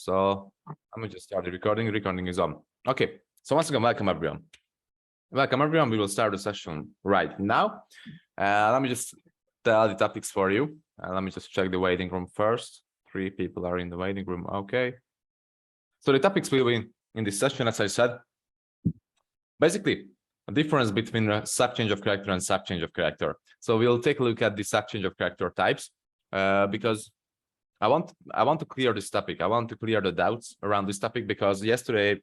So let me just start the recording. Recording is on. Okay. So once again, welcome everyone. Welcome everyone. We will start the session right now. Let me just tell the topics for you. Let me just check the waiting room first. 3 people are in the waiting room. Okay. So the topics will be in this session, as I said, basically a difference between a sub change of character and sub change of character. So we'll take a look at the sub change of character types because I want to clear this topic. I want to clear the doubts around this topic because yesterday,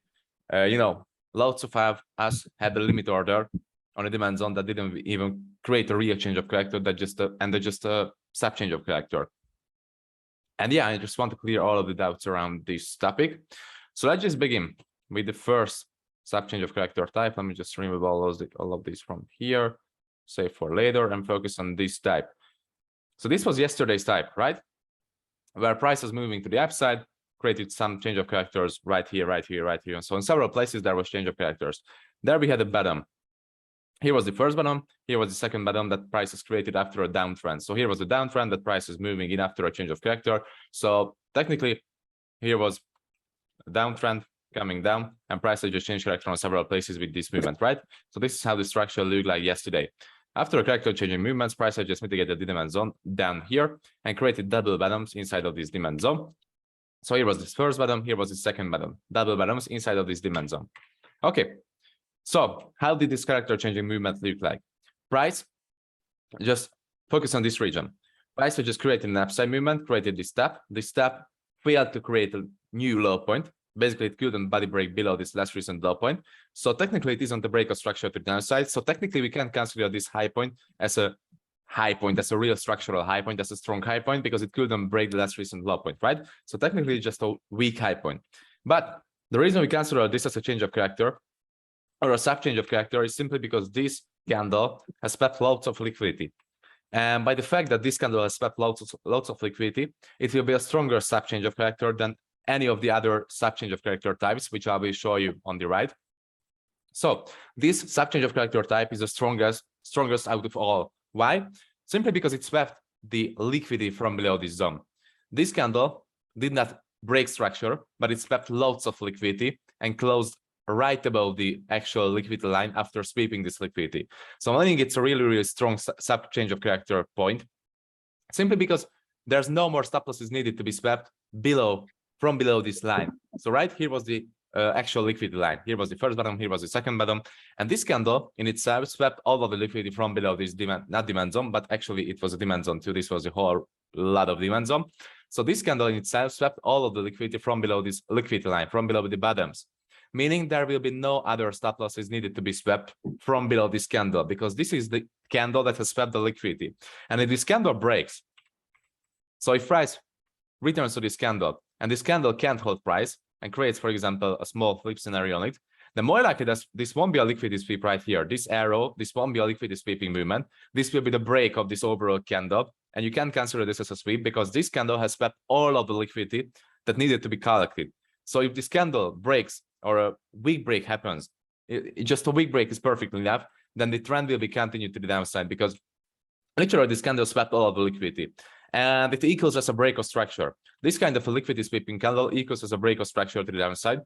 lots of us had a limit order on a demand zone that didn't even create a real change of character, that just a sub change of character. And yeah, I just want to clear all of the doubts around this topic. So let's just begin with the first sub change of character type. Let me just remove all of these from here, save for later, and focus on this type. So this was yesterday's type, right? Where price is moving to the upside, created some change of characters right here, right here, right here. And so in several places, there was change of characters. There we had a bottom. Here was the first bottom. Here was the second bottom that price is created after a downtrend. So here was the downtrend that price is moving in after a change of character. So technically, here was a downtrend coming down, and price has just changed character on several places with this movement, right? So this is how the structure looked like yesterday. After a character changing movements, price has just mitigated the demand zone down here and created double bottoms inside of this demand zone. So here was this first bottom, here was the second bottom, double bottoms inside of this demand zone. Okay, so how did this character changing movement look like? Price just focus on this region. Price has just created an upside movement, created this step. This step failed to create a new low point. Basically, it couldn't body break below this last recent low point. So technically, it isn't a break of structure to the downside. So technically, we can consider this high point as a high point, as a real structural high point, as a strong high point, because it couldn't break the last recent low point, right? So technically, it's just a weak high point. But the reason we consider this as a change of character or a sub change of character is simply because this candle has swept lots of liquidity. And by the fact that this candle has swept lots of liquidity, it will be a stronger sub change of character than any of the other sub change of character types, which I will show you on the right. So this sub change of character type is the strongest out of all. Why? Simply because it swept the liquidity from below this zone. This candle did not break structure, but it swept lots of liquidity and closed right above the actual liquidity line after sweeping this liquidity. So I think it's a really, really strong sub change of character point, simply because there's no more stop losses needed to be swept from below this line. So right here was the actual liquidity line. Here was the first bottom, here was the second bottom. And this candle in itself swept all of the liquidity from below this not demand zone, but actually it was a demand zone too. This was a whole lot of demand zone. So this candle in itself swept all of the liquidity from below this liquidity line, from below the bottoms, meaning there will be no other stop losses needed to be swept from below this candle, because this is the candle that has swept the liquidity. And if this candle breaks, so if price returns to this candle, and this candle can't hold price and creates, for example, a small flip scenario on it, then more likely that this won't be a liquidity sweep right here. This arrow, this won't be a liquidity sweeping movement. This will be the break of this overall candle. And you can consider this as a sweep because this candle has swept all of the liquidity that needed to be collected. So if this candle breaks or a weak break happens, just a weak break is perfectly enough, then the trend will be continued to the downside because literally this candle swept all of the liquidity. And it equals as a break of structure. This kind of a liquidity sweeping candle equals as a break of structure to the downside.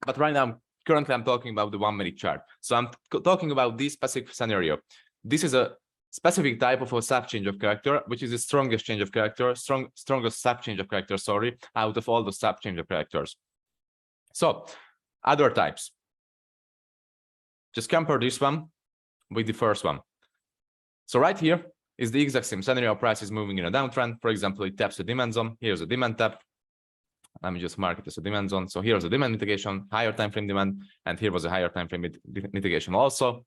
But right now, currently, I'm talking about the 1-minute chart. So I'm talking about this specific scenario. This is a specific type of a sub change of character, which is the strongest change of character, strongest sub change of character, sorry, out of all the sub change of characters. So other types. Just compare this one with the first one. So right here is the exact same scenario. Price is moving in a downtrend. For example, it taps the demand zone. Here's a demand tap. Let me just mark it as a demand zone. So here's a demand mitigation, higher time frame demand, and here was a higher time frame mitigation also.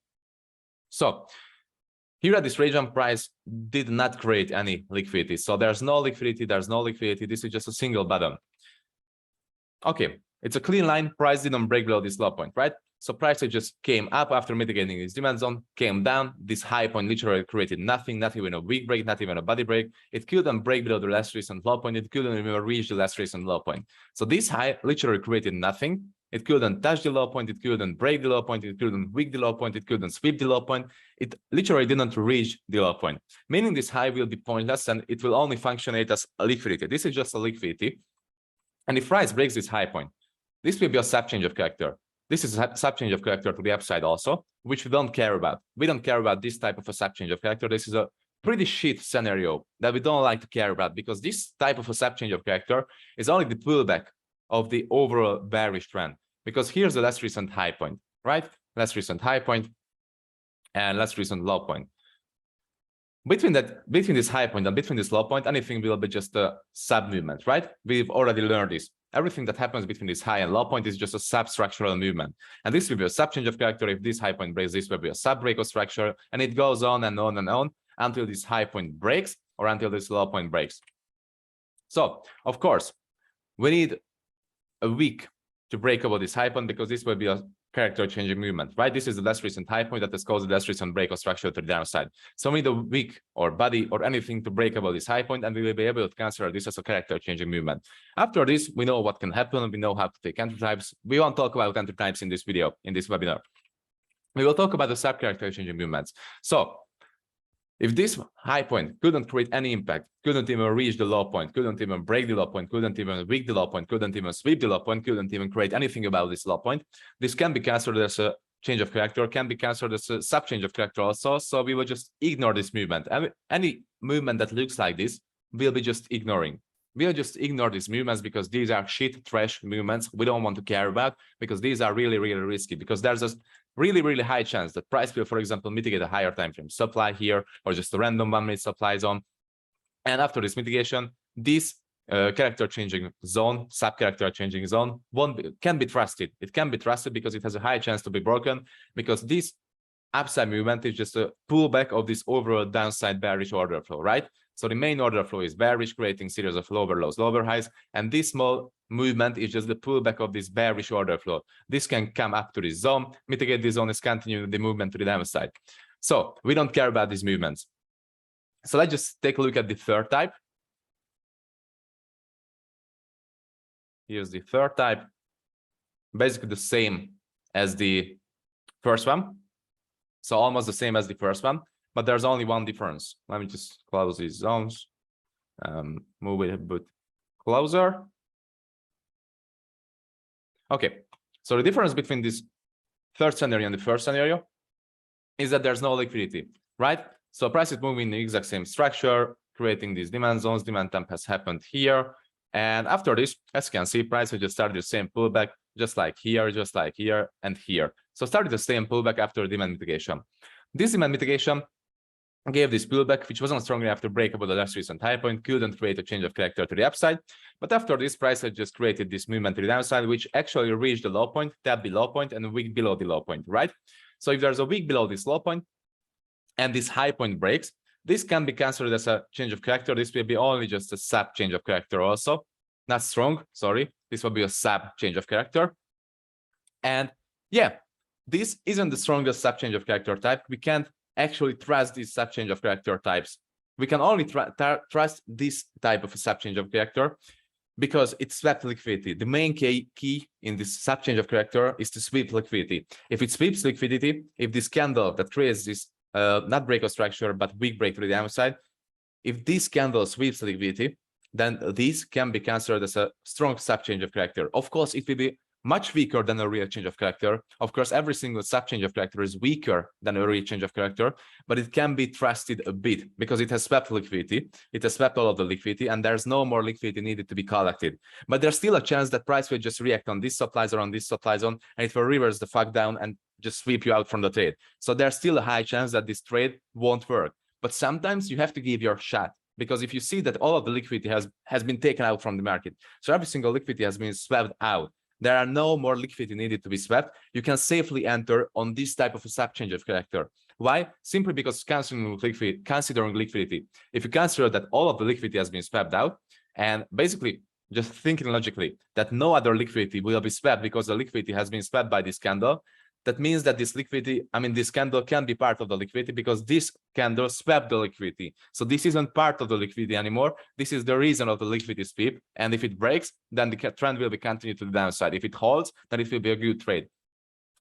So here at this region, price did not create any liquidity. So there's no liquidity, This is just a single bottom. Okay, it's a clean line. Price didn't break below this low point, right? So price just came up after mitigating this demand zone, came down. This high point literally created nothing, not even a weak break, not even a body break. It couldn't break below the last recent low point. It couldn't even reach the last recent low point. So this high literally created nothing. It couldn't touch the low point. It couldn't break the low point. It couldn't weak the low point. It couldn't sweep the low point. It literally didn't reach the low point, meaning this high will be pointless and it will only functionate as a liquidity. This is just a liquidity. And if price breaks this high point, this will be a sub change of character. This is a sub change of character to the upside also, which we don't care about. We don't care about this type of a sub change of character. This is a pretty shit scenario that we don't like to care about, because this type of a sub change of character is only the pullback of the overall bearish trend. Because here's the last recent high point, right? Last recent high point and last recent low point. Between this high point and between this low point, anything will be just a sub movement, right? We've already learned this. Everything that happens between this high and low point is just a substructural movement. And this will be a sub change of character. If this high point breaks, this will be a sub break of structure. And it goes on and on and on until this high point breaks or until this low point breaks. So, of course, we need a week to break over this high point, because this will be a character changing movement, right? This is the last recent high point that has caused the last recent break of structure to the downside. So we need a wick or body or anything to break above this high point, and we will be able to consider this as a character changing movement. After this, we know what can happen. We know how to take entry types. We won't talk about entry types in this video, in this webinar. We will talk about the sub character changing movements. So if this high point couldn't create any impact, couldn't even reach the low point, couldn't even break the low point, couldn't even weak the low point, couldn't even sweep the low point, couldn't even create anything about this low point, this can be considered as a change of character, can be considered as a sub change of character also. So we will just ignore this movement. Any movement that looks like this, we'll be just ignoring. We'll just ignore these movements because these are shit trash movements we don't want to care about, because these are really, really risky, because there's a really, really high chance that price will, for example, mitigate a higher time frame supply here, or just a random 1 minute supply zone. And after this mitigation, this character changing zone, sub character changing zone can be trusted. It can be trusted because it has a high chance to be broken, because this upside movement is just a pullback of this overall downside bearish order flow, right? So the main order flow is bearish, creating series of lower lows, lower highs, and this small movement is just the pullback of this bearish order flow. This can come up to this zone, mitigate this zone, is continuing the movement to the downside. So we don't care about these movements. So let's just take a look at the third type. Here's the third type, basically the same as the first one. So almost the same as the first one, but there's only one difference. Let me just close these zones, move it a bit closer. Okay, so the difference between this third scenario and the first scenario is that there's no liquidity, right? So price is moving in the exact same structure, creating these demand zones. Demand temp has happened here. And after this, as you can see, price has just started the same pullback, just like here, and here. So started the same pullback after demand mitigation. This demand mitigation gave this pullback, which wasn't strong enough to break above the last recent high point, couldn't create a change of character to the upside. But after this, price had just created this movement to the downside, which actually reached the low point, tapped the low point, and a week below the low point, right? So if there's a week below this low point and this high point breaks, this can be considered as a change of character. This will be only just a sub change of character also. Not strong, sorry. This will be a sub change of character. And yeah, this isn't the strongest sub change of character type. We can't actually trust these sub change of character types. We can only trust this type of a sub change of character because it swept liquidity. The main key in this sub change of character is to sweep liquidity. If it sweeps liquidity, if this candle that creates this not breakout structure but weak break to the downside, if this candle sweeps liquidity, then this can be considered as a strong sub change of character. Of course, it will be much weaker than a real change of character. Of course, every single sub change of character is weaker than a real change of character, but it can be trusted a bit because it has swept liquidity. It has swept all of the liquidity, and there's no more liquidity needed to be collected. But there's still a chance that price will just react on this supply zone, on this supply zone, and it will reverse the fuck down and just sweep you out from the trade. So there's still a high chance that this trade won't work. But sometimes you have to give your shot, because if you see that all of the liquidity has been taken out from the market, so every single liquidity has been swept out, there are no more liquidity needed to be swept, you can safely enter on this type of a sub change of character. Why? Simply because considering liquidity, if you consider that all of the liquidity has been swept out, and basically just thinking logically that no other liquidity will be swept because the liquidity has been swept by this candle, that means that this liquidity, this candle can be part of the liquidity because this candle swept the liquidity. So this isn't part of the liquidity anymore. This is the reason of the liquidity sweep. And if it breaks, then the trend will be continued to the downside. If it holds, then it will be a good trade.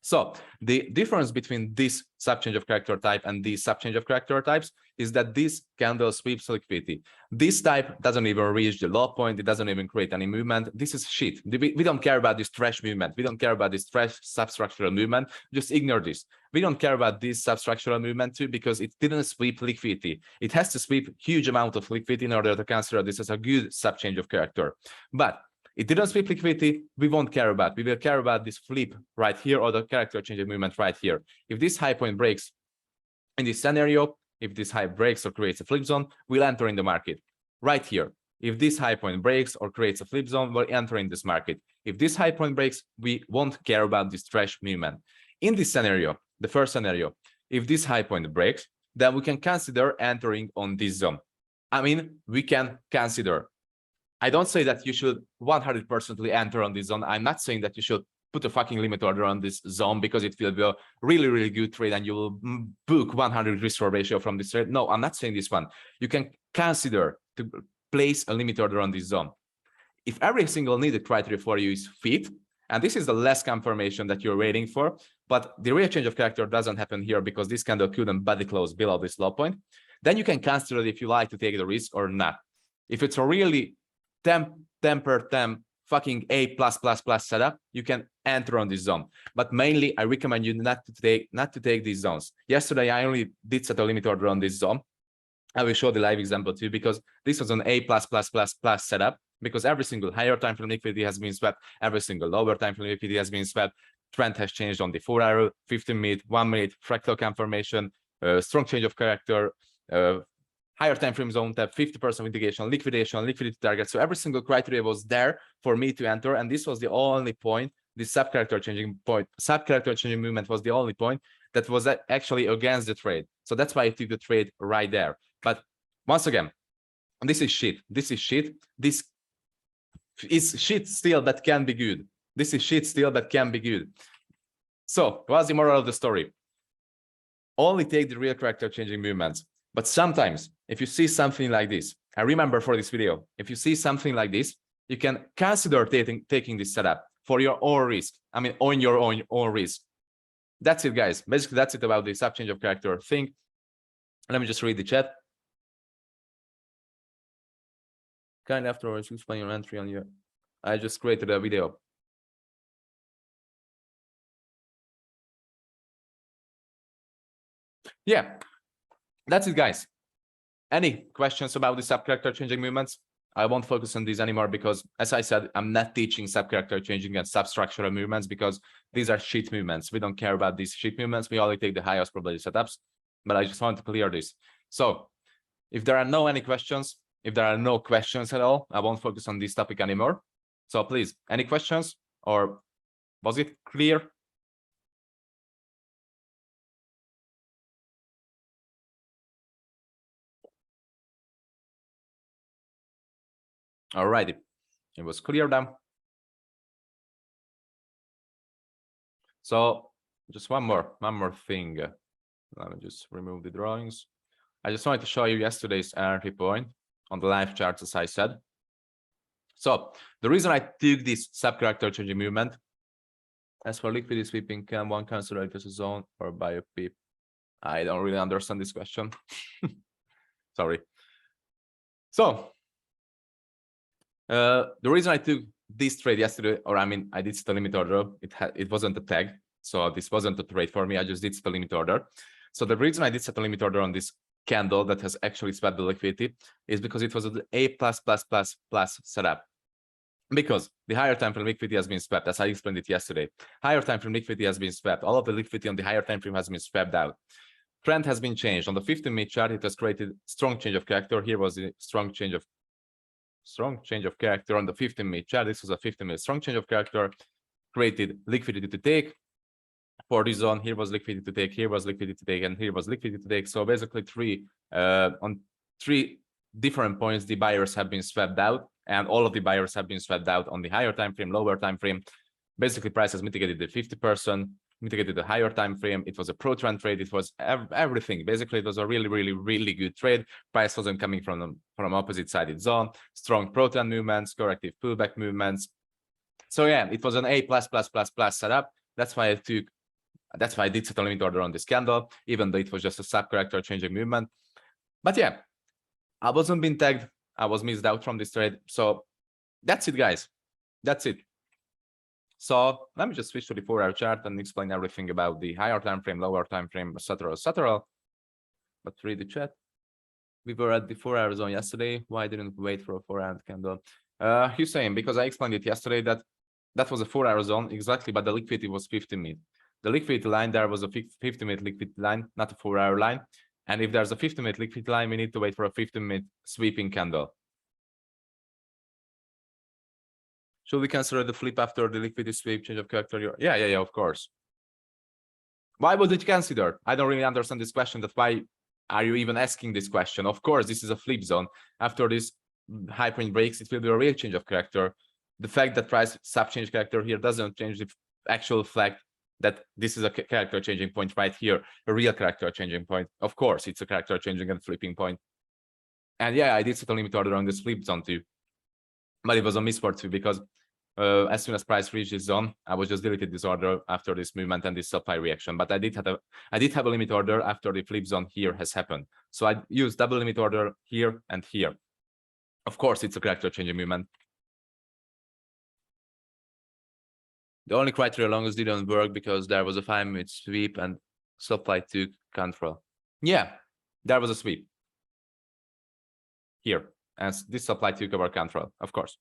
So the difference between this subchange of character type and this subchange of character types is that this candle sweeps liquidity. This type doesn't even reach the low point. It doesn't even create any movement. This is shit. We don't care about this trash movement. We don't care about this trash substructural movement. Just ignore this. We don't care about this substructural movement too, because it didn't sweep liquidity. It has to sweep huge amount of liquidity in order to consider this as a good subchange of character. But it didn't sweep liquidity, we won't care about. We will care about this flip right here or the character changing movement right here. If this high point breaks in this scenario, if this high breaks or creates a flip zone, we'll enter in the market right here. If this high point breaks or creates a flip zone, we'll enter in this market. If this high point breaks, we won't care about this trash movement. In this scenario, the first scenario, if this high point breaks, then we can consider entering on this zone. I mean, we can consider. I don't say that you should 100% enter on this zone. I'm not saying that you should put a fucking limit order on this zone because it will be a really, really good trade and you will book 100 risk reward ratio from this trade. No, I'm not saying this one. You can consider to place a limit order on this zone. If every single needed criteria for you is fit, and this is the last confirmation that you're waiting for, but the real change of character doesn't happen here because this candle couldn't body close below this low point, then you can consider if you like to take the risk or not. If it's a really 10 per 10 fucking A++ setup, you can enter on this zone. But mainly, I recommend you not to take these zones. Yesterday, I only did set a limit order on this zone. I will show the live example too, because this was an A++ setup, because every single higher time frame liquidity has been swept, every single lower time frame liquidity has been swept. Trend has changed on the 4-hour, 15-minute, 1-minute, fractal confirmation, strong change of character, higher time frame zone tap, 50% mitigation, liquidity target. So every single criteria was there for me to enter, and this was the only point. The sub-character changing movement was the only point that was actually against the trade. So that's why I took the trade right there. But once again, this is shit. This is shit. This is shit still that can be good. This is shit still that can be good. So what's the moral of the story? Only take the real character changing movements. But sometimes, if you see something like this, and remember for this video, if you see something like this, you can consider taking this setup for your own risk. I mean, on your own risk. That's it, guys. Basically, that's it about the subchange of character thing. Let me just read the chat. Kind afterwards, explain your entry on your. I just created a video. Yeah. That's it, guys. Any questions about the sub-character changing movements? I won't focus on these anymore because, as I said, I'm not teaching sub-character changing and substructural movements because these are shit movements. We don't care about these shit movements. We only take the highest probability setups. But I just want to clear this. So if there are any questions, if there are no questions at all, I won't focus on this topic anymore. So please, any questions, or was it clear? All righty, it was clear then. So just one more thing. Let me just remove the drawings. I just wanted to show you yesterday's entry point on the live charts, as I said. So the reason I took this sub-character changing movement, as for liquidity sweeping, can one consider it as a zone or buy a peep? I don't really understand this question. Sorry. So the reason I took this trade yesterday, or I mean, I did set a limit order. It wasn't a tag, so this wasn't a trade for me. I just did set a limit order. So the reason I did set a limit order on this candle that has actually swept the liquidity is because it was an A++ setup. Because the higher time frame liquidity has been swept, as I explained it yesterday. Higher time frame liquidity has been swept. All of the liquidity on the higher time frame has been swept out. Trend has been changed. On the 15-minute chart, it has created strong change of character. Here was the strong change of character on the 15-minute chart. This was a 15-minute strong change of character, created liquidity to take. For this zone, here was liquidity to take, here was liquidity to take, and here was liquidity to take. So basically on three different points, the buyers have been swept out, and all of the buyers have been swept out on the higher time frame, lower time frame. Basically, price has mitigated the 50%, mitigated the higher time frame. It was a pro trend trade. It was everything. Basically, it was a really good trade. Price wasn't coming from opposite sided zone. Strong pro trend movements, corrective pullback movements. So yeah, it was an A+++ setup. That's why I took That's why I did set a limit order on this candle, even though it was just a sub character changing movement. But yeah, I wasn't being tagged. I was missed out from this trade. So that's it, guys. That's it. So let me just switch to the 4-hour chart and explain everything about the higher time frame, lower time frame, etc., etc. But read the chat. We were at the 4-hour zone yesterday. Why didn't we wait for a 4-hour candle? Hussein, because I explained it yesterday that was a 4-hour zone exactly, but the liquidity was 50-minute. The liquidity line there was a 50-minute liquidity line, not a 4-hour line. And if there's a 50-minute liquidity line, we need to wait for a 50-minute sweeping candle. Should we consider the flip after the liquidity sweep, change of character? Yeah, of course. Why would it consider? I don't really understand this question. That's why are you even asking this question? Of course, this is a flip zone. After this high point breaks, it will be a real change of character. The fact that price sub change character here doesn't change the actual fact that this is a character changing point right here, a real character changing point. Of course, it's a character changing and flipping point. And yeah, I did set a limit order on this flip zone too, but it was a misport too, because as soon as price reached this zone, I was just deleted this order after this movement and this supply reaction. But I did have a limit order after the flip zone here has happened. So I used double limit order here and here. Of course, it's a character changing movement. The only criteria longs didn't work because there was a 5-minute sweep and supply took control. Yeah, there was a sweep here, and this supply took over control, of course.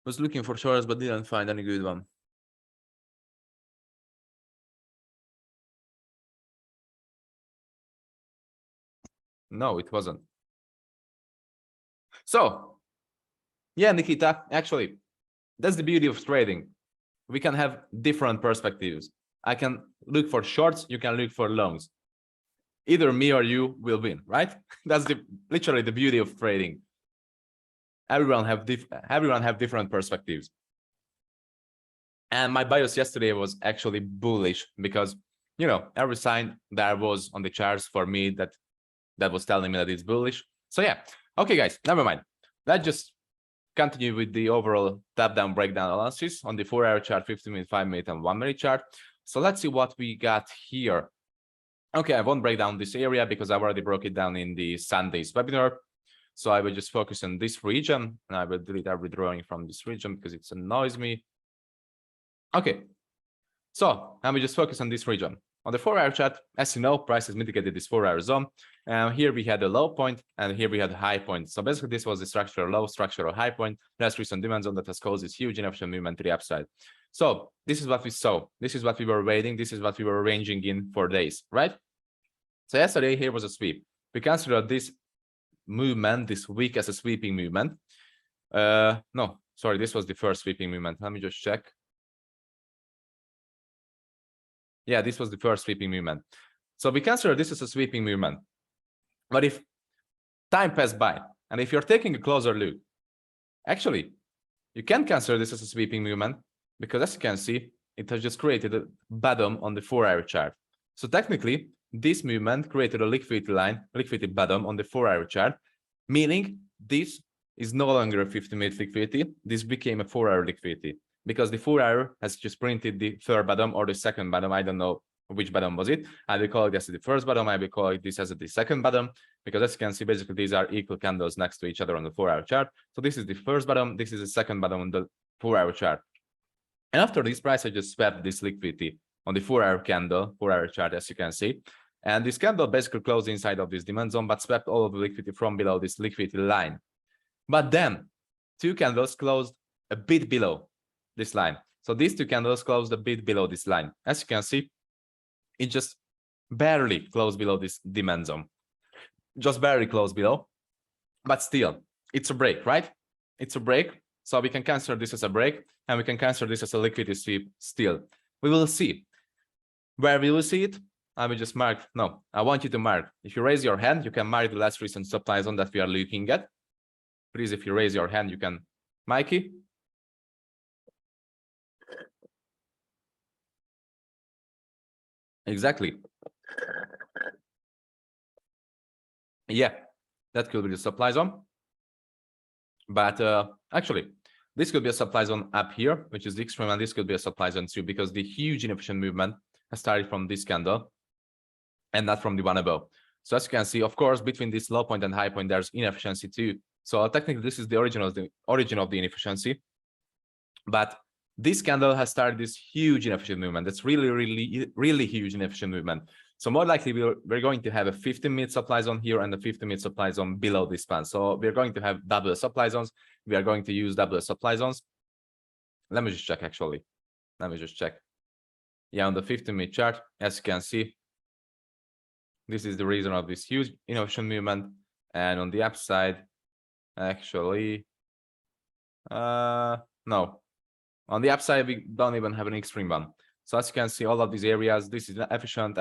Was looking for shorts but didn't find any good one. No, it wasn't. So yeah, Nikita, actually, that's the beauty of trading. We can have different perspectives. I can look for shorts, you can look for longs. Either me or you will win, right? That's literally the beauty of trading. Everyone have different perspectives. And my bias yesterday was actually bullish because, you know, every sign there was on the charts for me that was telling me that it's bullish. So yeah, okay, guys, never mind. Let's just continue with the overall top-down breakdown analysis on the 4-hour chart, 50-minute, 5-minute, and 1-minute chart. So let's see what we got here. Okay, I won't break down this area because I've already broke it down in the Sunday's webinar. So I will just focus on this region, and I will delete every drawing from this region because it annoys me. Okay, so I will just focus on this region. On the 4-hour chart, as you know, price has mitigated this 4-hour zone. Here we had a low point, and here we had a high point. So basically, this was the structural low, structural high point, last recent demand zone that has caused this huge inefficient movement to the upside. So this is what we saw. This is what we were waiting. This is what we were ranging in for days, right? So yesterday, here was a sweep. We considered this movement this week as a sweeping movement. No, sorry, this was the first sweeping movement. Let me just check. Yeah, this was the first sweeping movement. So we consider this as a sweeping movement. But if time passed by, and if you're taking a closer look, actually, you can consider this as a sweeping movement because, as you can see, it has just created a bottom on the 4-hour chart. So technically, this movement created a liquidity line, liquidity bottom on the 4-hour chart, meaning this is no longer a 50-minute liquidity. This became a 4-hour liquidity because the 4-hour has just printed the third bottom or the second bottom. I don't know which bottom was it. I will call it as the first bottom. I will call it this as the second bottom because, as you can see, basically these are equal candles next to each other on the 4-hour chart. So this is the first bottom. This is the second bottom on the 4-hour chart. And after this, price has just swept this liquidity on the 4-hour candle, 4-hour chart, as you can see. And this candle basically closed inside of this demand zone, but swept all of the liquidity from below this liquidity line. But then 2 candles closed a bit below this line. So these 2 candles closed a bit below this line. As you can see, it just barely closed below this demand zone. Just barely closed below. But still, it's a break, right? It's a break. So we can consider this as a break, and we can consider this as a liquidity sweep still. We will see. Where will we see it? I will just mark. No, I want you to mark. If you raise your hand, you can mark the last recent supply zone that we are looking at. Please, if you raise your hand, you can, Mikey. Exactly. Yeah, that could be the supply zone. But actually, This could be a supply zone up here, which is the extreme, and this could be a supply zone too, because the huge inefficient movement has started from this candle and not from the one above. So as you can see, of course, between this low point and high point, there's inefficiency too. So technically, this is the origin of the inefficiency. But this candle has started this huge inefficient movement. That's really huge inefficient movement. So more likely, we're going to have a 15-minute supply zone here and a 15-minute supply zone below this span. So we're going to have double supply zones. We are going to use double supply zones. Let me just check, actually. Let me just check. Yeah, on the 15-minute chart, as you can see, this is the reason of this huge inefficient movement. And on the upside, actually, no. On the upside, we don't even have an extreme one. So as you can see, all of these areas, this is efficient.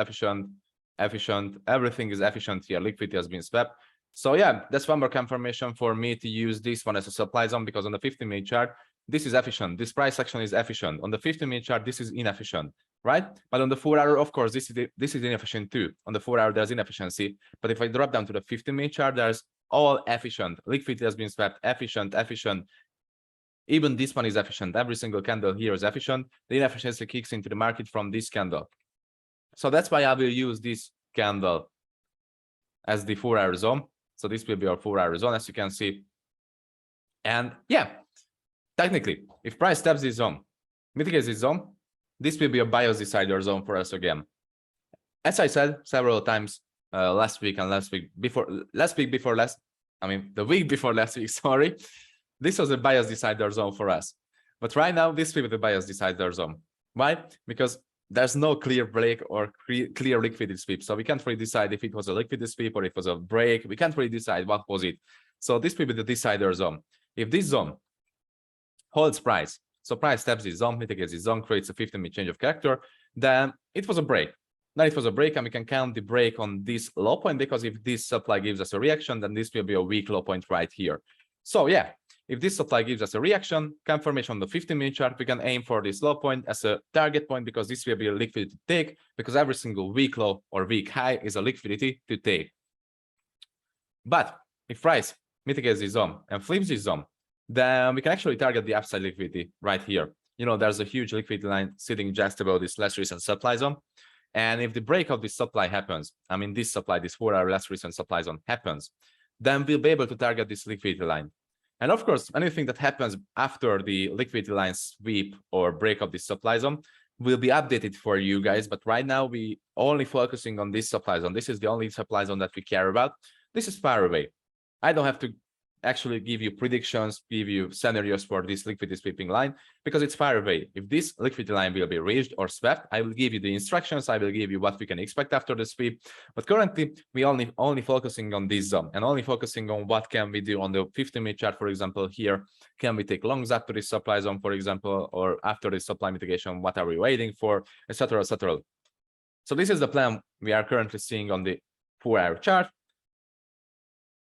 Everything is efficient here. Liquidity has been swept. So yeah, that's one more confirmation for me to use this one as a supply zone, because on the 15-minute chart, this is efficient. This price action is efficient. On the 15-minute chart, this is inefficient, right? But on the 4-hour, of course, this is inefficient too. On the 4-hour, there's inefficiency. But if I drop down to the 15-minute chart, there's all efficient. Liquidity has been swept. Efficient. Even this one is efficient. Every single candle here is efficient. The inefficiency kicks into the market from this candle. So that's why I will use this candle as the 4-hour zone. So this will be our 4-hour zone, as you can see. And yeah, technically, if price taps this zone, mitigates this zone, this will be a bias decider zone for us again. As I said several times the week before last week, sorry. This was a bias decider zone for us. But right now, this will be the bias decider zone. Why? Because there's no clear break or clear liquidity sweep. So we can't really decide if it was a liquidity sweep or it was a break. We can't really decide what was it. So this will be the decider zone. If this zone holds price, so price taps this zone, mitigates this zone, creates a 15-minute change of character, then it was a break. Then it was a break, and we can count the break on this low point, because if this supply gives us a reaction, then this will be a weak low point right here. So yeah, if this supply gives us a reaction, confirmation on the 15-minute chart, we can aim for this low point as a target point, because this will be a liquidity take, because every single weak low or weak high is a liquidity to take. But if price mitigates this zone and flips this zone, then we can actually target the upside liquidity right here. You know, there's a huge liquidity line sitting just above this last recent supply zone. And if the break of this supply happens, I mean, this 4-hour last recent supply zone happens, then we'll be able to target this liquidity line. And of course, anything that happens after the liquidity line sweep or break of this supply zone will be updated for you guys. But right now, we only focusing on this supply zone. This is the only supply zone that we care about. This is far away. I don't have to actually give you predictions, give you scenarios for this liquidity sweeping line, because it's far away. If this liquidity line will be reached or swept, I will give you the instructions. I will give you what we can expect after the sweep. But currently, we only focusing on this zone and only focusing on what can we do on the 15-minute chart, for example, here. Can we take longs after this supply zone, for example, or after this supply mitigation? What are we waiting for, etc., etc. So this is the plan we are currently seeing on the 4-hour chart.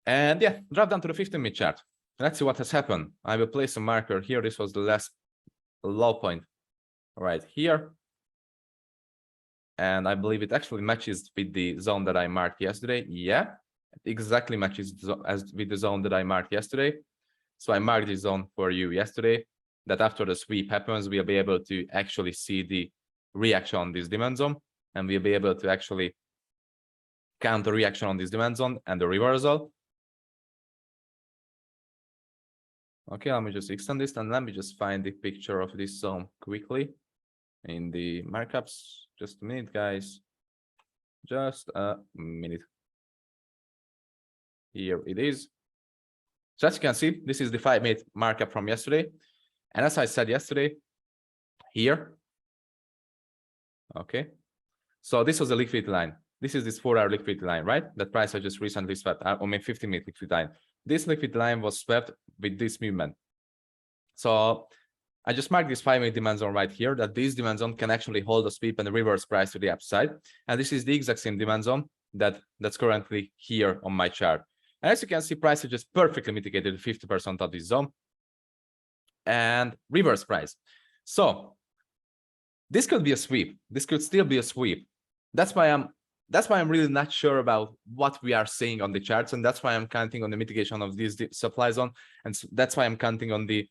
And yeah, drop down to the 15-minute chart. Let's see what has happened. I will place a marker here. This was the last low point right here. And I believe it actually matches with the zone that I marked yesterday. Yeah, it exactly matches with the zone that I marked yesterday. So I marked this zone for you yesterday, that after the sweep happens, we'll be able to actually see the reaction on this demand zone, and we'll be able to actually count the reaction on this demand zone and the reversal. Okay, let me just extend this, and let me just find the picture of this zone quickly in the markups. Just a minute, guys. Just a minute. Here it is. So as you can see, this is the 5-minute markup from yesterday. And as I said yesterday, here. Okay. So this was a liquidity line. This is this 4-hour liquidity line, right? That price I just recently swept, or maybe 15-minute liquidity line. This liquidity line was swept with this movement. So I just marked this 5-minute demand zone right here, that this demand zone can actually hold a sweep and a reverse price to the upside. And this is the exact same demand zone that's currently here on my chart. And as you can see, price has just perfectly mitigated 50% of this zone and reverse price. So this could be a sweep. This could still be a sweep. That's why I'm really not sure about what we are seeing on the charts, and that's why I'm counting on the mitigation of this supply zone, and that's why I'm counting on the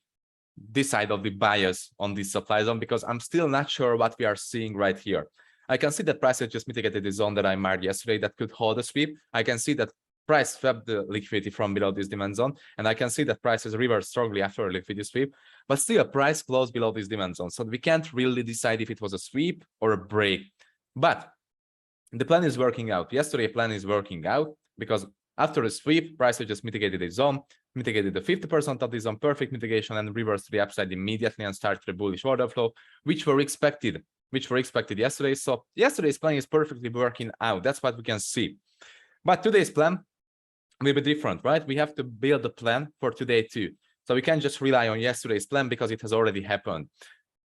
this side of the bias on this supply zone, because I'm still not sure what we are seeing right here. I can see that price has just mitigated the zone that I marked yesterday that could hold a sweep. I can see that price swept the liquidity from below this demand zone, and I can see that price has reversed strongly after a liquidity sweep, but still a price closed below this demand zone. So we can't really decide if it was a sweep or a break. But the plan is working out. Yesterday, plan is working out because after a sweep, price has just mitigated the zone, mitigated the 50% of the zone, perfect mitigation, and reversed to the upside immediately and started the bullish order flow, which were expected yesterday. So yesterday's plan is perfectly working out. That's what we can see. But today's plan will be different, right? We have to build a plan for today too. So we can't just rely on yesterday's plan because it has already happened.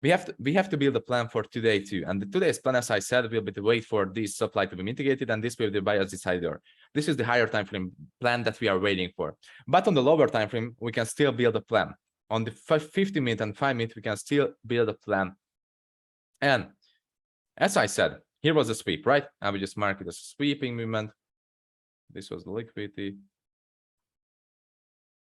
We have to build a plan for today too. And today's plan, as I said, will be to wait for this supply to be mitigated, and this will be the bias decider. This is the higher time frame plan that we are waiting for. But on the lower time frame, we can still build a plan. On the 50-minute and 5-minute, we can still build a plan. And as I said, here was a sweep, right? I will just mark it as a sweeping movement. This was the liquidity.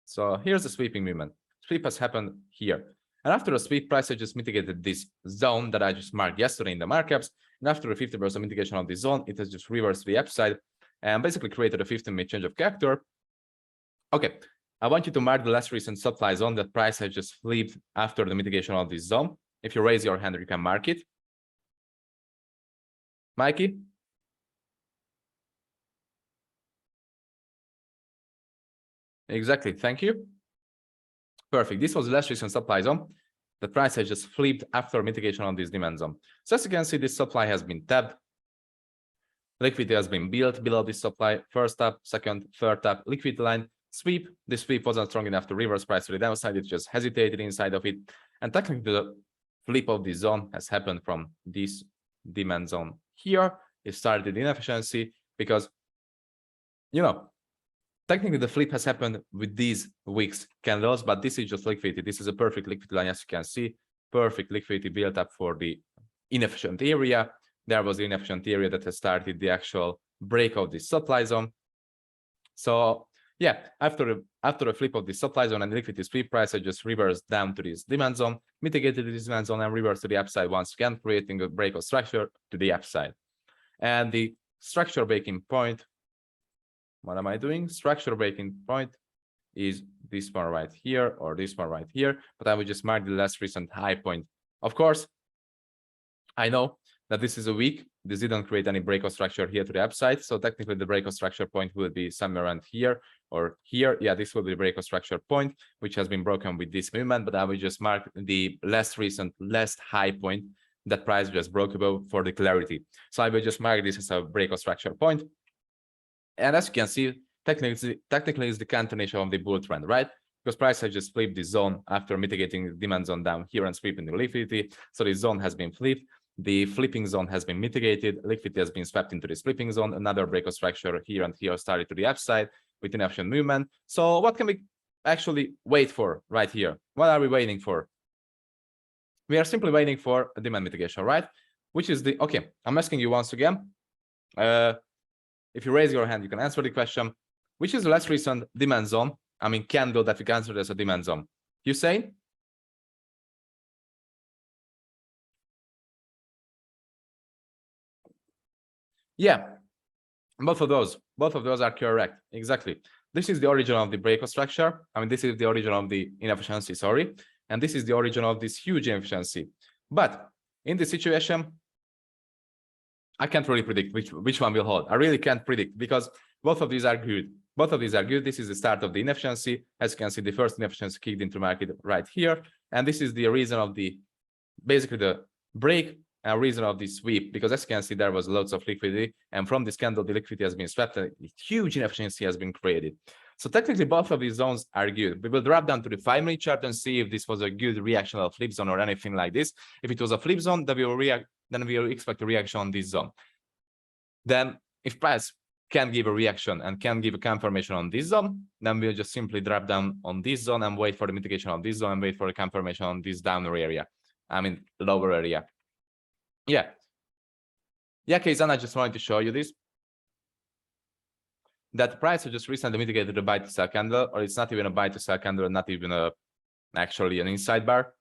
So here's the sweeping movement. Sweep has happened here. And after a sweep, price has just mitigated this zone that I just marked yesterday in the markups. And after a 50% mitigation of this zone, it has just reversed the upside and basically created a 15-minute change of character. Okay, I want you to mark the last recent supply zone that price has just flipped after the mitigation of this zone. If you raise your hand, you can mark it. Mikey? Exactly, thank you. Perfect. This was the last recent supply zone. The price has just flipped after mitigation on this demand zone. So as you can see, this supply has been tapped. Liquidity has been built below this supply. First tap, second, third tap, liquidity line, sweep. This sweep wasn't strong enough to reverse price to the downside. It just hesitated inside of it. And technically, the flip of this zone has happened from this demand zone here. It started inefficiency because, you know, technically, the flip has happened with these wicks candles, but this is just liquidity. This is a perfect liquidity line, as you can see. Perfect liquidity built up for the inefficient area. There was the inefficient area that has started the actual break of this supply zone. So yeah, after a flip of the supply zone and liquidity sweep, price has just reversed down to this demand zone, mitigated this demand zone, and reversed to the upside once again, creating a break of structure to the upside. And the structure breaking point, what am I doing? Structure breaking point is this one right here or this one right here, but I will just mark the last recent high point. Of course, I know that this is a weak. This didn't create any break of structure here to the upside. So technically the break of structure point will be somewhere around here or here. Yeah, this will be the break of structure point, which has been broken with this movement, but I will just mark the last high point that price just broke above for the clarity. So I will just mark this as a break of structure point. And as you can see, technically it's the continuation of the bull trend, right? Because price has just flipped the zone after mitigating the demand zone down here and sweeping the liquidity. So the zone has been flipped. The flipping zone has been mitigated. Liquidity has been swept into this flipping zone. Another break of structure here and here started to the upside with inefficient movement. So what can we actually wait for right here? What are we waiting for? We are simply waiting for a demand mitigation, right? Which is the, okay, I'm asking you once again. If you raise your hand, you can answer the question. Which is the last recent demand zone? I mean, candle that we consider as a demand zone. You say? Yeah, both of those are correct. Exactly. This is the origin of the break of structure. I mean, this is the origin of the inefficiency, sorry. And this is the origin of this huge inefficiency. But in this situation, I can't really predict which one will hold. I really can't predict because both of these are good. Both of these are good. This is the start of the inefficiency. As you can see, the first inefficiency kicked into market right here. And this is the reason of the, basically the break and reason of the sweep, because as you can see, there was lots of liquidity. And from this candle, the liquidity has been swept and huge inefficiency has been created. So technically, both of these zones are good. We will drop down to the 5-minute chart and see if this was a good reaction of flip zone or anything like this. If it was a flip zone, then we will expect a reaction on this zone. Then if price can give a reaction and can give a confirmation on this zone, then we'll just simply drop down on this zone and wait for the mitigation of this zone and wait for a confirmation on this downer area. I mean, lower area. Yeah. Yeah, Kazan, I just wanted to show you this. That price has just recently mitigated a buy to sell candle, or it's not even a buy to sell candle, not even a actually an inside bar.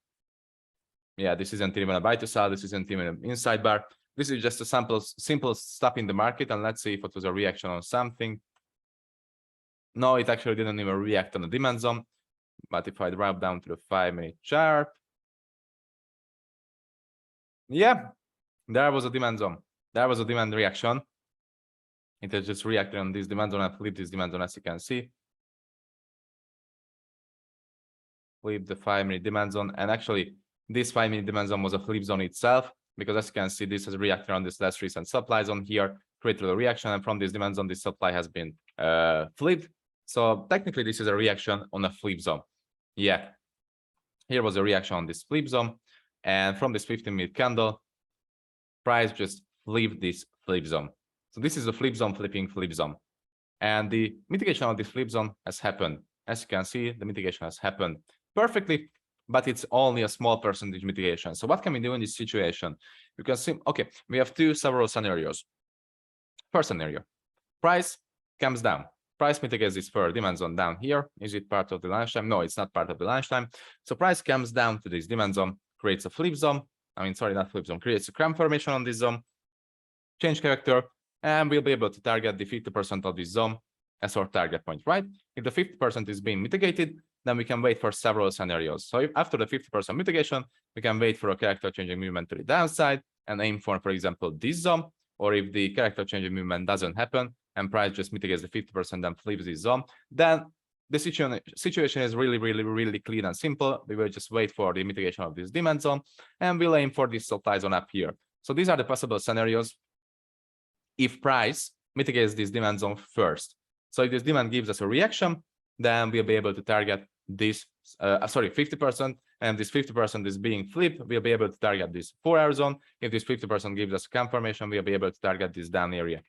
Yeah, this isn't even a buy to sell. This isn't even an inside bar. This is just a simple stop in the market. And let's see if it was a reaction on something. No, it actually didn't even react on the demand zone. But if I drop down to the 5-minute chart, yeah, there was a demand zone. There was a demand reaction. It has just reacted on this demand zone and flipped this demand zone, as you can see. Flip the 5-minute demand zone. And actually, this 5-minute demand zone was a flip zone itself, because as you can see, this has reacted on this last recent supply zone here, created a reaction, and from this demand zone, this supply has been flipped. So technically, this is a reaction on a flip zone. Yeah, here was a reaction on this flip zone, and from this 15-minute candle, price just flipped this flip zone. So this is a flip zone flipping flip zone, and the mitigation of this flip zone has happened. As you can see, the mitigation has happened perfectly, but it's only a small percentage mitigation. So what can we do in this situation? You can see, okay, we have several scenarios. First scenario, price comes down. Price mitigates this further demand zone down here. Is it part of the lunchtime? No, it's not part of the lunchtime. So price comes down to this demand zone, creates a flip zone. I mean, sorry, not flip zone, creates a cramp formation on this zone, change character, and we'll be able to target the 50% of this zone as our target point, right? If the 50% is being mitigated, then we can wait for several scenarios. So if after the 50% mitigation, we can wait for a character changing movement to the downside and aim for example, this zone. Or if the character changing movement doesn't happen and price just mitigates the 50% and flips this zone, then the situation is really clean and simple. We will just wait for the mitigation of this demand zone and we'll aim for this supply zone up here. So these are the possible scenarios if price mitigates this demand zone first. So if this demand gives us a reaction, then we'll be able to target this 50%, and this 50% is being flipped, we'll be able to target this 4-hour zone. If this 50% gives us a confirmation, we'll be able to target this down area.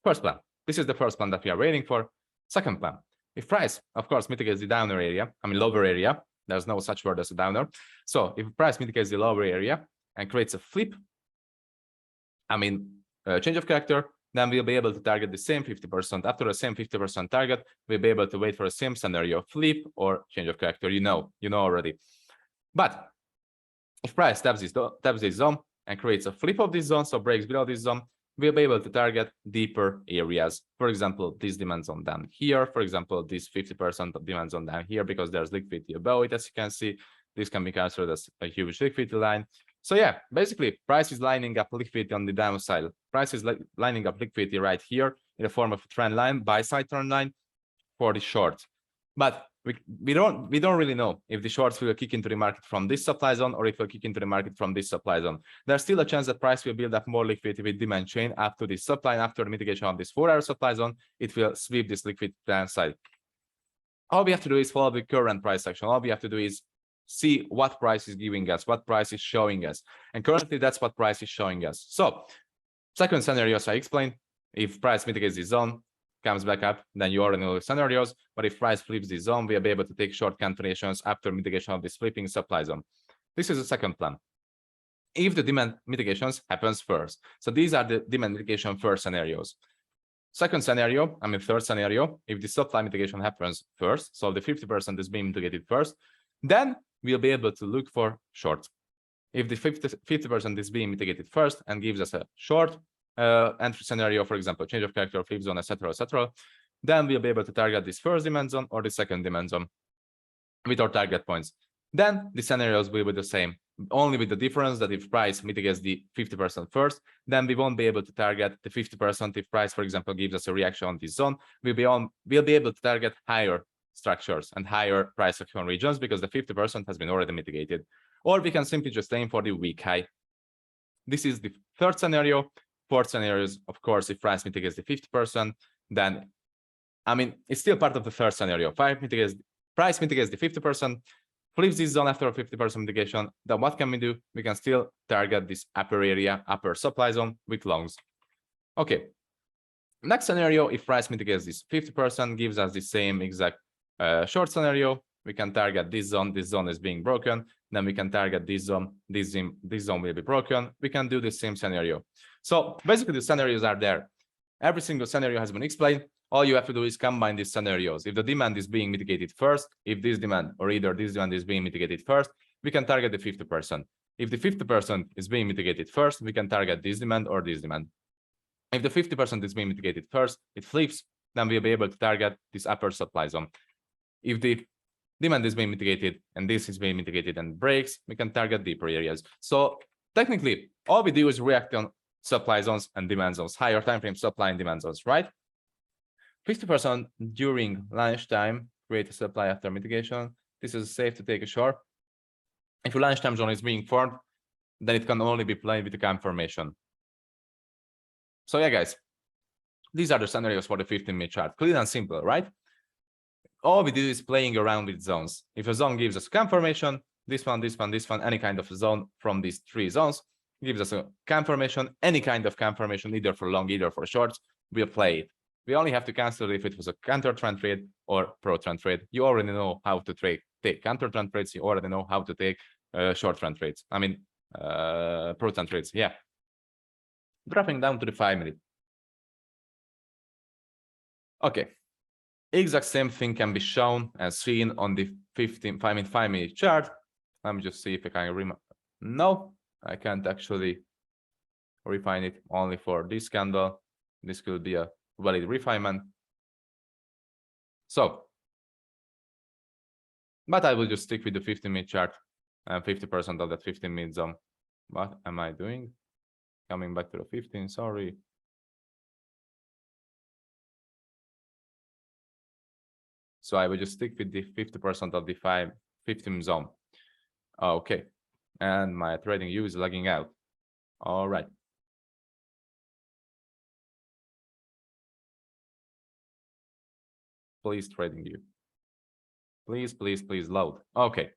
First plan. This is the first plan that we are waiting for. Second plan. If price, of course, mitigates the downer area, I mean lower area, there's no such word as a downer. So if price mitigates the lower area and creates a flip, I mean change of character, then we'll be able to target the same 50%. After the same 50% target, we'll be able to wait for the same scenario, flip or change of character. You know already. But if price taps this zone and creates a flip of this zone, so breaks below this zone, we'll be able to target deeper areas. For example, this demand zone down here. For example, this 50% of demand zone down here, because there's liquidity above it, as you can see. This can be considered as a huge liquidity line. So yeah, basically, price is lining up liquidity on the downside. Price is lining up liquidity right here in the form of a trend line, buy side trend line for the short. But we don't really know if the shorts will kick into the market from this supply zone or if it will kick into the market from this supply zone. There's still a chance that price will build up more liquidity with demand chain up to this supply, and after the mitigation of this 4-hour supply zone, it will sweep this liquidity downside. All we have to do is follow the current price action. All we have to do is see what price is giving us, what price is showing us. And currently, that's what price is showing us. So, second scenario, as I explained, if price mitigates this zone, comes back up, then you already know the scenarios. But if price flips this zone, we'll be able to take short cancellations after mitigation of this flipping supply zone. This is the second plan. If the demand mitigations happens first. So these are the demand mitigation first scenarios. Second scenario, I mean third scenario, if the supply mitigation happens first, so the 50% is being mitigated first, then we'll be able to look for short. If the 50% is being mitigated first and gives us a short entry scenario, for example, change of character, flip zone, etc., then we'll be able to target this first demand zone or the second demand zone with our target points. Then the scenarios will be the same, only with the difference that if price mitigates the 50% first, then we won't be able to target the 50% if price, for example, gives us a reaction on this zone. We'll be able to target higher structures and higher price action regions because the 50% has been already mitigated. Or we can simply just aim for the weak high. This is the third scenario. Fourth scenario is, of course, if price mitigates the 50%, then, I mean, it's still part of the third scenario. Price mitigates the 50%, flips this zone after a 50% mitigation, then what can we do? We can still target this upper area, upper supply zone with longs. Okay. Next scenario, if price mitigates this 50%, gives us the same exact short scenario. We can target this zone is being broken. Then we can target this zone will be broken. We can do the same scenario. So basically the scenarios are there. Every single scenario has been explained. all you have to do is combine these scenarios. If the demand is being mitigated first, if this demand or either this demand is being mitigated first, we can target the 50%. If the 50% is being mitigated first, we can target this demand or this demand. If the 50% is being mitigated first, it flips, then we'll be able to target this upper supply zone. If the demand is being mitigated and this is being mitigated and breaks, we can target deeper areas. So technically, all we do is react on supply zones and demand zones, higher time frame supply and demand zones, right? 50% during lunchtime, create a supply after mitigation. This is safe to take a short. If a lunchtime zone is being formed, then it can only be played with the confirmation. So yeah, guys, these are the scenarios for the 15-minute chart. Clear and simple, right? All we do is playing around with zones. If a zone gives us confirmation, this one, this one, this one, any kind of zone from these three zones gives us a confirmation, any kind of confirmation, either for long, either for shorts, we'll play it. We only have to cancel if it was a counter trend trade or pro trend trade. You already know how to take counter trend trades. You already know how to take short trend trades. I mean, pro trend trades. Yeah. Dropping down to the 5-minute. Okay. Exact same thing can be shown and seen on the 5-minute chart. Let me just see if I can no, I can't actually refine it only for this candle. This could be a valid refinement. So, but I will just stick with the 15-minute chart and 50% of that 15-minute zone. What am I doing? Coming back to the 15, sorry. So I will just stick with the 50% of the 15 zone. Okay. And my trading view is lagging out. All right. Please, trading view. Please, please, please load. Okay.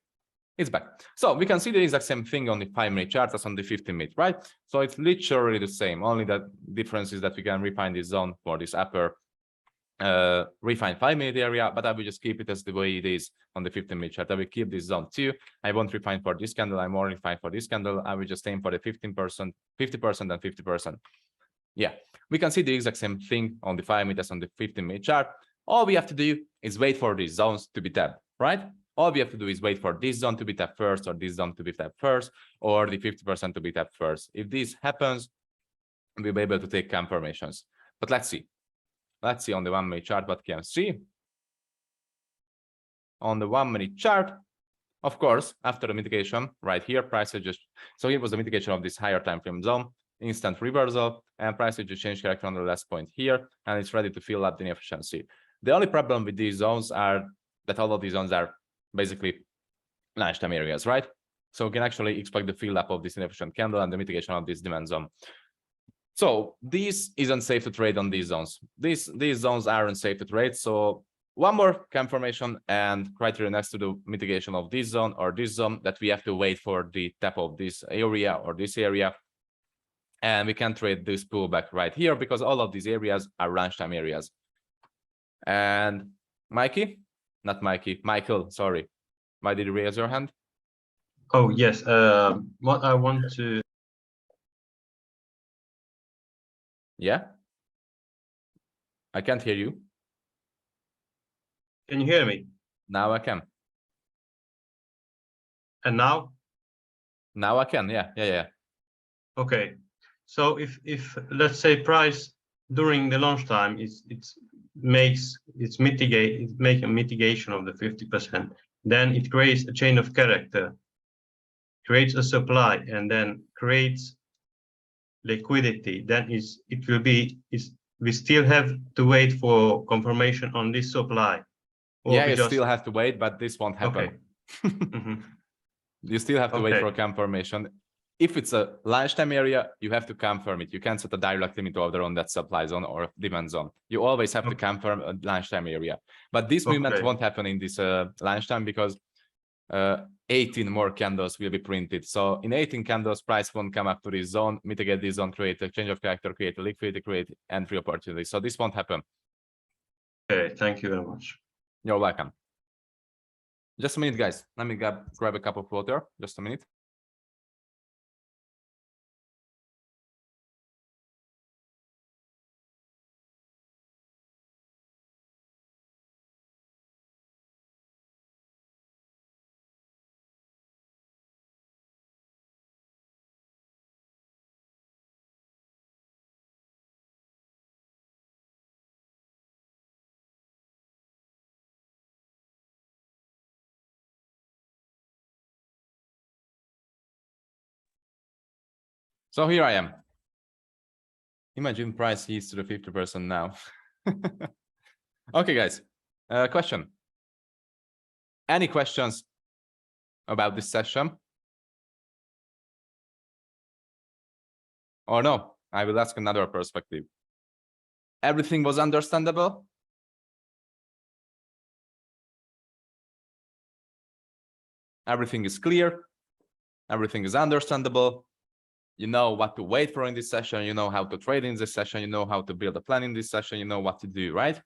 It's back. So we can see the exact same thing on the 5-minute chart as on the 15-minute, right? So it's literally the same. Only the difference is that we can refine this zone for this upper refine 5-minute area, but I will just keep it as the way it is on the 15-minute chart. I will keep this zone too. I won't refine for this candle. I'm more refine for this candle. I will just aim for the 15%, 50% and 50%. Yeah, we can see the exact same thing on the 5-minute as on the 15-minute chart. All we have to do is wait for these zones to be tapped, right? All we have to do is wait for this zone to be tapped first, or this zone to be tapped first, or the 50% to be tapped first. If this happens, we'll be able to take confirmations. But let's see. Let's see on the 1-minute chart what can see. On the 1-minute chart, of course, after the mitigation, right here, price just so it was the mitigation of this higher time frame zone, instant reversal, and price just changed character on the last point here, and it's ready to fill up the inefficiency. The only problem with these zones are that all of these zones are basically lunchtime areas, right? So we can actually expect the fill up of this inefficient candle and the mitigation of this demand zone. So this isn't safe to trade on these zones. These zones aren't safe to trade. So one more confirmation and criteria next to the mitigation of this zone or this zone that we have to wait for the tap of this area or this area. And we can trade this pullback right here because all of these areas are lunchtime areas. And Michael, sorry. Why did you raise your hand? Oh, yes. What I want to... Yeah. I can't hear you. Can you hear me? Now I can. And now? Now I can, yeah. Okay. So if let's say price during the lunchtime make a mitigation of the 50%, then it creates a chain of character, creates a supply, and then creates liquidity. Then we still have to wait for confirmation on this supply. Yeah, you still have to wait, but this won't happen. Okay. You still have to wait for confirmation. If it's a lunchtime area, you have to confirm it. You can't set a direct limit order on that supply zone or demand zone. You always have to confirm a lunchtime area. But this movement won't happen in this lunchtime because 18 more candles will be printed. So in 18 candles, price won't come up to this zone, mitigate this zone, create a change of character, create a liquidity, create entry opportunity. So this won't happen. Okay, thank you very much. You're welcome. Just a minute, guys. Let me grab a cup of water. Just a minute. So here I am. Imagine price is to the 50% now. Okay, guys. Question. Any questions about this session? Or no? I will ask another perspective. Everything was understandable? Everything is clear. Everything is understandable. You know what to wait for in this session. You know how to trade in this session. You know how to build a plan in this session. You know what to do, right?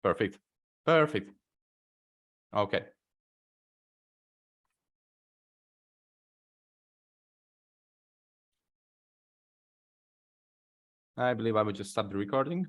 Perfect. Perfect. Okay. I believe I will just stop the recording.